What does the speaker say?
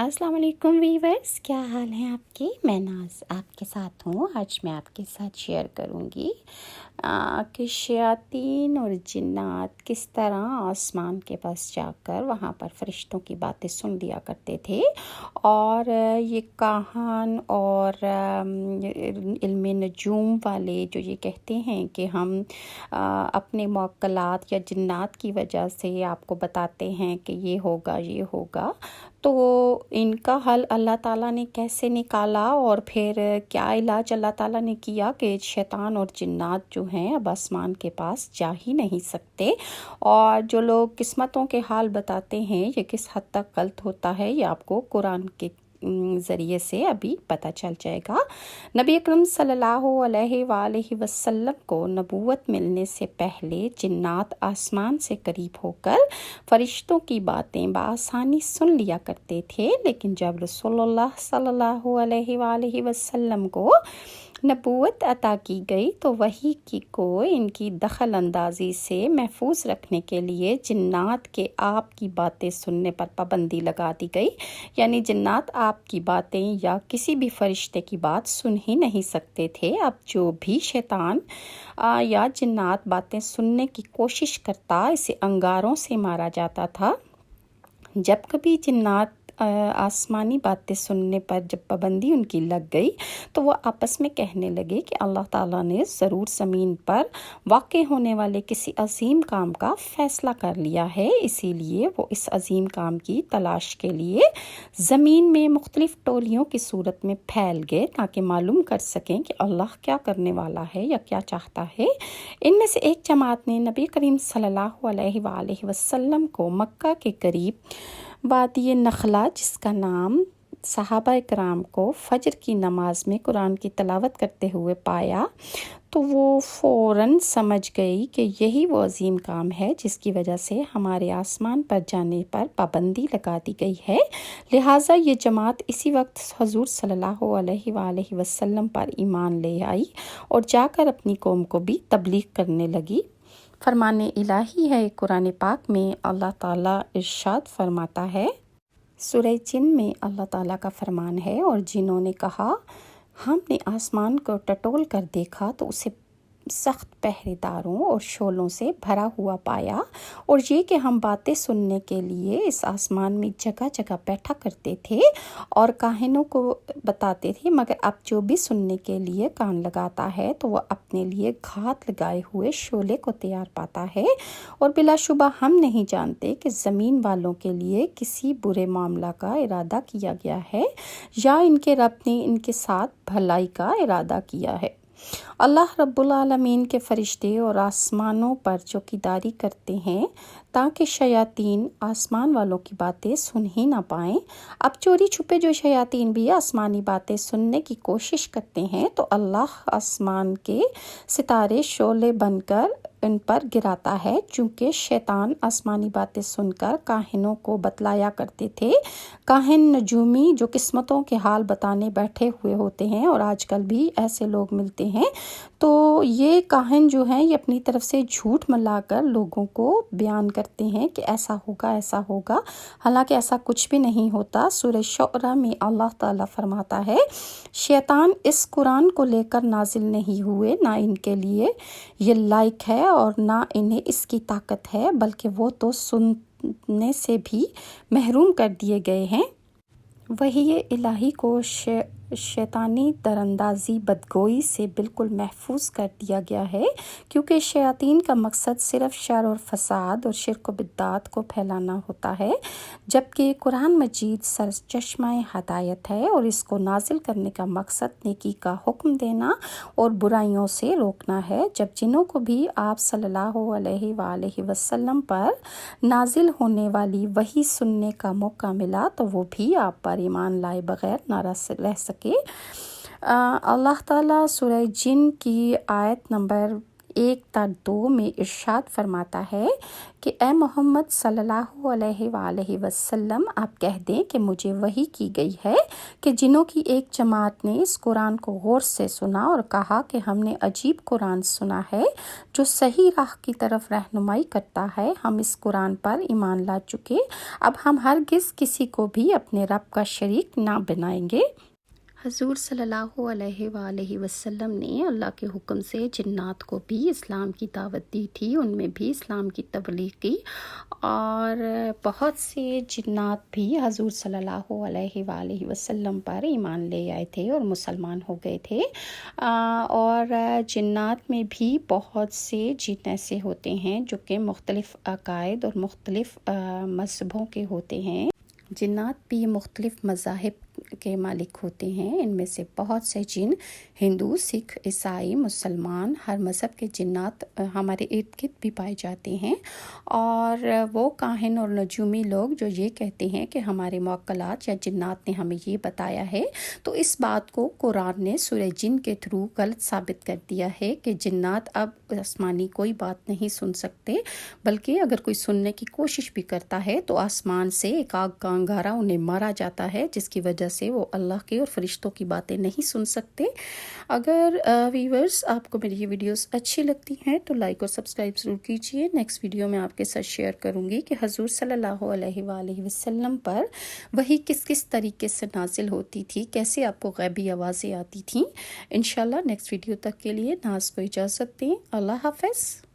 السلام علیکم ویورز، کیا حال ہیں آپ کے؟ میں ناز آپ کے ساتھ ہوں۔ آج میں آپ کے ساتھ شیئر کروں گی کہ شیاطین اور جنات کس طرح آسمان کے پاس جا کر وہاں پر فرشتوں کی باتیں سن لیا کرتے تھے، اور یہ کاہن اور علم نجوم والے جو یہ کہتے ہیں کہ ہم اپنے موکلات یا جنات کی وجہ سے آپ کو بتاتے ہیں کہ یہ ہوگا یہ ہوگا، تو ان کا حل اللہ تعالیٰ نے کیسے نکالا اور پھر کیا علاج اللہ تعالیٰ نے کیا کہ شیطان اور جنات جو ہیں اب آسمان کے پاس جا ہی نہیں سکتے۔ اور جو لوگ قسمتوں کے حال بتاتے ہیں یہ کس حد تک غلط ہوتا ہے، یہ آپ کو قرآن کے ذریعے سے ابھی پتہ چل جائے گا۔ نبی اکرم صلی اللہ علیہ وآلہ وسلم کو نبوت ملنے سے پہلے جنات آسمان سے قریب ہو کر فرشتوں کی باتیں بآسانی سن لیا کرتے تھے، لیکن جب رسول اللہ صلی اللہ علیہ وآلہ وسلم کو نبوت عطا کی گئی تو وحی کو ان کی دخل اندازی سے محفوظ رکھنے کے لیے جنات کے آپ کی باتیں سننے پر پابندی لگا دی گئی، یعنی جنات آپ کی باتیں یا کسی بھی فرشتے کی بات سن ہی نہیں سکتے تھے۔ اب جو بھی شیطان یا جنات باتیں سننے کی کوشش کرتا اسے انگاروں سے مارا جاتا تھا۔ جب کبھی جنات آسمانی باتیں سننے پر جب پابندی ان کی لگ گئی تو وہ آپس میں کہنے لگے کہ اللہ تعالیٰ نے ضرور زمین پر واقع ہونے والے کسی عظیم کام کا فیصلہ کر لیا ہے، اسی لیے وہ اس عظیم کام کی تلاش کے لیے زمین میں مختلف ٹولیوں کی صورت میں پھیل گئے تاکہ معلوم کر سکیں کہ اللہ کیا کرنے والا ہے یا کیا چاہتا ہے۔ ان میں سے ایک جماعت نے نبی کریم صلی اللہ علیہ وآلہ وسلم کو مکہ کے قریب وادی نخلہ، جس کا نام صحابہ کرام کو فجر کی نماز میں قرآن کی تلاوت کرتے ہوئے پایا تو وہ فوراً سمجھ گئی کہ یہی وہ عظیم کام ہے جس کی وجہ سے ہمارے آسمان پر جانے پر پابندی لگا دی گئی ہے۔ لہٰذا یہ جماعت اسی وقت حضور صلی اللہ علیہ وآلہ وسلم پر ایمان لے آئی اور جا کر اپنی قوم کو بھی تبلیغ کرنے لگی۔ فرمان الہی ہے قرآن پاک میں، اللہ تعالیٰ ارشاد فرماتا ہے، سورہ جن میں اللہ تعالیٰ کا فرمان ہے، اور جنوں نے کہا ہم نے آسمان کو ٹٹول کر دیکھا تو اسے سخت پہرے داروں اور شعلوں سے بھرا ہوا پایا، اور یہ کہ ہم باتیں سننے کے لیے اس آسمان میں جگہ جگہ بیٹھا کرتے تھے اور کاہنوں کو بتاتے تھے، مگر اب جو بھی سننے کے لیے کان لگاتا ہے تو وہ اپنے لیے گھات لگائے ہوئے شعلے کو تیار پاتا ہے، اور بلا شبہ ہم نہیں جانتے کہ زمین والوں کے لیے کسی برے معاملہ کا ارادہ کیا گیا ہے یا ان کے رب نے ان کے ساتھ بھلائی کا ارادہ کیا ہے۔ اللہ رب العالمین کے فرشتے اور آسمانوں پر چوکیداری کرتے ہیں تاکہ شیاطین آسمان والوں کی باتیں سن ہی نہ پائیں۔ اب چوری چھپے جو شیاطین بھی آسمانی باتیں سننے کی کوشش کرتے ہیں تو اللہ آسمان کے ستارے شعلے بن کر ان پر گراتا ہے، چونکہ شیطان آسمانی باتیں سن کر کاہنوں کو بتلایا کرتے تھے۔ کاہن نجومی جو قسمتوں کے حال بتانے بیٹھے ہوئے ہوتے ہیں، اور آج کل بھی ایسے لوگ ملتے ہیں، تو یہ کاہن جو ہیں یہ اپنی طرف سے جھوٹ ملا کر لوگوں کو بیان کرتے ہیں کہ ایسا ہوگا ایسا ہوگا، حالانکہ ایسا کچھ بھی نہیں ہوتا۔ سورہ شعراء میں اللہ تعالیٰ فرماتا ہے، شیطان اس قرآن کو لے کر نازل نہیں ہوئے، نہ ان کے لیے یہ لائق ہے اور نہ انہیں اس کی طاقت ہے، بلکہ وہ تو سننے سے بھی محروم کر دیے گئے ہیں۔ وحی الہی کو شیطانی دراندازی بدگوئی سے بالکل محفوظ کر دیا گیا ہے، کیونکہ شیاطین کا مقصد صرف شر اور فساد اور شرک و بدعات کو پھیلانا ہوتا ہے، جبکہ قرآن مجید سرچشمہ ہدایت ہے اور اس کو نازل کرنے کا مقصد نیکی کا حکم دینا اور برائیوں سے روکنا ہے۔ جب جنوں کو بھی آپ صلی اللہ علیہ وآلہ وسلم پر نازل ہونے والی وحی سننے کا موقع ملا تو وہ بھی آپ پر ایمان لائے بغیر نہ رہ سکے۔ اللہ تعالیٰ سورہ جن کی آیت نمبر 1-2 میں ارشاد فرماتا ہے کہ اے محمد صلی اللہ علیہ وآلہ وسلم آپ کہہ دیں کہ مجھے وحی کی گئی ہے کہ جنوں کی ایک جماعت نے اس قرآن کو غور سے سنا اور کہا کہ ہم نے عجیب قرآن سنا ہے جو صحیح راہ کی طرف رہنمائی کرتا ہے، ہم اس قرآن پر ایمان لا چکے، اب ہم ہرگز کسی کو بھی اپنے رب کا شریک نہ بنائیں گے۔ حضور صلی اللہ علیہ وآلہ وسلم نے اللہ کے حکم سے جنات کو بھی اسلام کی دعوت دی تھی، ان میں بھی اسلام کی تبلیغ کی، اور بہت سے جنات بھی حضور صلی اللہ علیہ وآلہ وسلم پر ایمان لے آئے تھے اور مسلمان ہو گئے تھے۔ اور جنات میں بھی بہت سے جن ایسے ہوتے ہیں جو کہ مختلف عقائد اور مختلف مذہبوں کے ہوتے ہیں۔ جنات بھی مختلف مذاہب کے مالک ہوتے ہیں، ان میں سے بہت سے جن ہندو، سکھ، عیسائی، مسلمان، ہر مذہب کے جنات ہمارے ارد گرد بھی پائے جاتے ہیں۔ اور وہ کاہن اور نجومی لوگ جو یہ کہتے ہیں کہ ہمارے موکلات یا جنات نے ہمیں یہ بتایا ہے، تو اس بات کو قرآن نے سورہ جن کے تھرو غلط ثابت کر دیا ہے کہ جنات اب آسمانی کوئی بات نہیں سن سکتے، بلکہ اگر کوئی سننے کی کوشش بھی کرتا ہے تو آسمان سے ایک آگ کا انگارہ انہیں مارا جاتا ہے، جس کی وجہ سے وہ اللہ کے اور فرشتوں کی باتیں نہیں سن سکتے۔ اگر ویورز آپ کو میری یہ ویڈیوز اچھی لگتی ہیں تو لائک اور سبسکرائب ضرور کیجیے۔ نیکسٹ ویڈیو میں آپ کے ساتھ شیئر کروں گی کہ حضور صلی اللہ علیہ وآلہ وسلم پر وحی کس کس طریقے سے نازل ہوتی تھی، کیسے آپ کو غیبی آوازیں آتی تھیں۔ انشاءاللہ نیکسٹ ویڈیو تک کے لیے ناز کو اجازت دیں۔ اللہ حافظ۔